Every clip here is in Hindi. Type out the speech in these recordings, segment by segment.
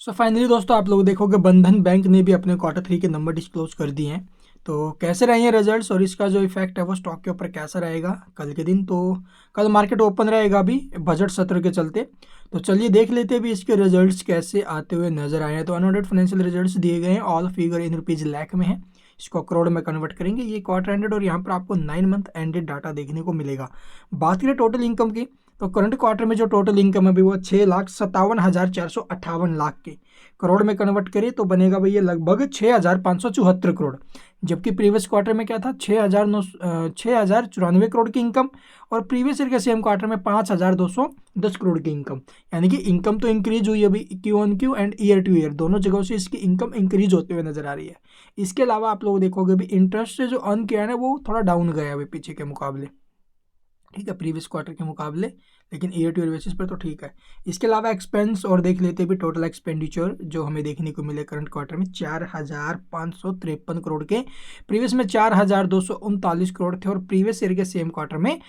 सो फाइनली दोस्तों आप लोग देखोगे बंधन बैंक ने भी अपने Q3 के नंबर डिस्क्लोज कर दिए हैं। तो कैसे रहेंगे रिजल्ट्स और इसका जो इफेक्ट है वो स्टॉक के ऊपर कैसा रहेगा कल के दिन। तो कल मार्केट ओपन रहेगा अभी बजट सत्र के चलते। तो चलिए देख लेते हैं भी इसके रिजल्ट्स कैसे आते हुए नजर आए हैं। तो अनऑडिटेड फाइनेंशियल रिजल्ट्स दिए गए हैं, all figure in rupees lakh में है। इसको करोड़ में कन्वर्ट करेंगे, ये क्वार्टर एंडेड और यहाँ पर आपको 9 मंथ एंडेड डाटा देखने को मिलेगा। बात करें टोटल इनकम की, तो करंट क्वार्टर में जो टोटल इनकम है अभी वो 6,57,458 लाख के करोड़ में कन्वर्ट करें तो बनेगा भैया लगभग 6,574 करोड़। जबकि प्रीवियस क्वार्टर में क्या था, 6,094 करोड़ की इनकम और प्रीवियस ईयर के सेम क्वार्टर में 5,210 करोड़ की इनकम। यानी कि इनकम तो इंक्रीज हुई अभी Q on Q and year to year दोनों जगहों से इसकी इनकम इंक्रीज होते हुए नजर आ रही है। इसके अलावा आप लोग देखोगे अभी इंटरेस्ट से जो अर्न किया है ना वो थोड़ा डाउन गया है अभी पीछे के मुकाबले, ठीक है, प्रीवियस क्वार्टर के मुकाबले, लेकिन ईयर टू ईयर बेसिस पर तो ठीक है। इसके अलावा एक्सपेंस और देख लेते भी टोटल एक्सपेंडिचर जो हमें देखने को मिले करंट क्वार्टर में 4,553 करोड़ के, प्रीवियस में 4,239 करोड़ थे और प्रीवियस ईयर के सेम क्वार्टर में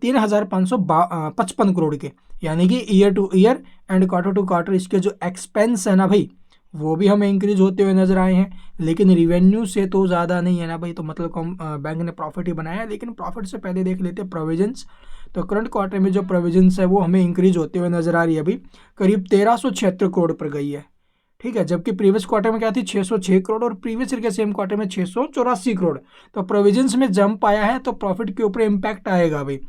3,555 करोड़ के। यानी कि year to year and quarter to quarter इसके जो एक्सपेंस है ना भाई वो भी हमें इंक्रीज होते हुए नजर आए हैं, लेकिन रिवेन्यू से तो ज़्यादा नहीं है ना भाई। तो मतलब कम बैंक ने प्रॉफिट ही बनाया है, लेकिन प्रॉफिट से पहले देख लेते हैं प्रोविजंस। तो करंट क्वार्टर में जो प्रोविजंस है वो हमें इंक्रीज होते हुए नजर आ रही है, अभी करीब 1,376 करोड़ पर गई है, ठीक है। जबकि प्रीवियस क्वार्टर में क्या थी, 606 करोड़ और प्रीवियस ईयर के सेम क्वार्टर में 684 करोड़। तो प्रोविजंस में जंप आया है तो प्रॉफिट के ऊपर इम्पैक्ट आएगा भाई।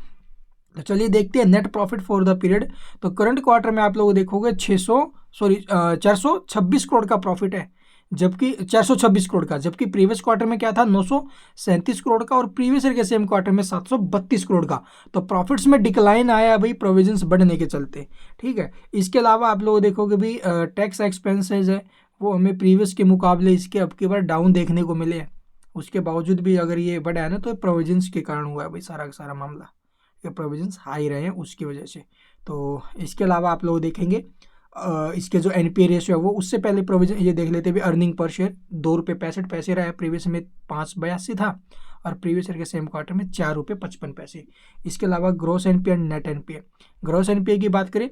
तो चलिए देखते हैं net profit for the period. तो करंट क्वार्टर में आप लोग देखोगे 426 करोड़ का प्रॉफिट है, जबकि 426 करोड़ का, जबकि प्रीवियस क्वार्टर में क्या था 937 करोड़ का और प्रीवियस ईयर के सेम क्वार्टर में 732 करोड़ का। तो प्रॉफिट्स में डिक्लाइन आया भाई प्रोविजंस बढ़ने के चलते, ठीक है। इसके अलावा आप लोग देखोगे भी टैक्स एक्सपेंसेज है वो हमें प्रीवियस के मुकाबले इसके अब की बार डाउन देखने को मिले हैं। उसके बावजूद भी अगर ये बढ़ा है ना तो प्रोविजंस के कारण हुआ है भाई सारा का सारा मामला, के प्रोविजंस हाई रहे हैं उसकी वजह से। तो इसके अलावा आप लोग देखेंगे इसके जो एनपीए रेशियो है वो उससे पहले प्रोविजन ये देख लेते हैं भी अर्निंग पर शेयर ₹2.65 रहा है, प्रीवियस में 5.82 था और प्रीवियस ईयर के सेम क्वार्टर में ₹4.55। इसके अलावा gross NPA and net NPA, gross NPA की बात करें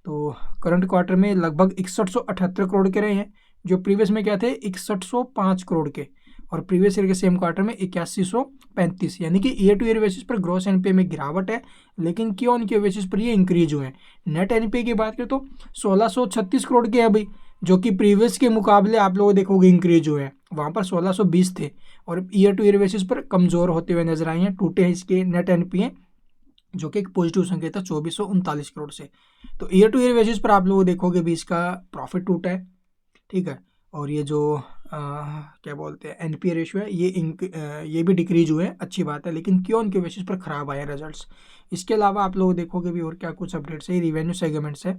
तो करंट क्वार्टर में लगभग 6178 करोड़ के रहे हैं, जो प्रीवियस में क्या थे 6105 करोड़ के और प्रीवियस ईयर के सेम क्वार्टर में 8135। यानी कि ईयर टू ईयर बेसिस पर ग्रॉस एनपीए में गिरावट है, लेकिन क्यू ऑन क्यू बेसिस पर ये इंक्रीज हुए हैं। नेट एनपीए की बात करें तो 1636 करोड़ के है भाई, जो कि प्रीवियस के मुकाबले आप लोग देखोगे इंक्रीज हुए हैं, वहाँ पर 1620 थे और ईयर टू ईयर बेसिस पर कमज़ोर होते हुए नजर आए हैं, टूटे हैं इसके नेट एनपीए, जो कि एक पॉजिटिव संकेत है 2439 करोड़ से। तो ईयर टू ईयर बेसिस पर आप लोग देखोगे भी इसका प्रॉफिट टूटा है, ठीक है। और ये जो क्या बोलते हैं एनपीए रेशियो है ये भी डिक्रीज हुए हैं, अच्छी बात है, लेकिन क्यों उनके बेसिस पर खराब आए रिजल्ट्स। इसके अलावा आप लोग देखोगे भी और क्या कुछ अपडेट्स है, रिवेन्यू सेगमेंट्स है,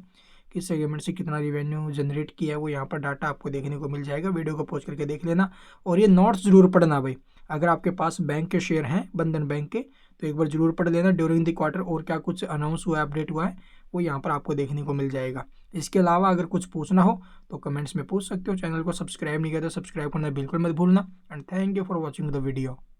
किस सेगमेंट से कितना रिवेन्यू जनरेट किया है वो यहाँ पर डाटा आपको देखने को मिल जाएगा। वीडियो को पॉज करके देख लेना और ये नोट्स जरूर पढ़ना भाई। अगर आपके पास बैंक के शेयर हैं बंधन बैंक के तो एक बार जरूर पढ़ लेना ड्यूरिंग द क्वार्टर, और क्या कुछ अनाउंस हुआ है अपडेट हुआ है वो यहाँ पर आपको देखने को मिल जाएगा। इसके अलावा अगर कुछ पूछना हो तो कमेंट्स में पूछ सकते हो। चैनल को सब्सक्राइब नहीं किया तो सब्सक्राइब करना बिल्कुल मत भूलना and thank you for watching the video.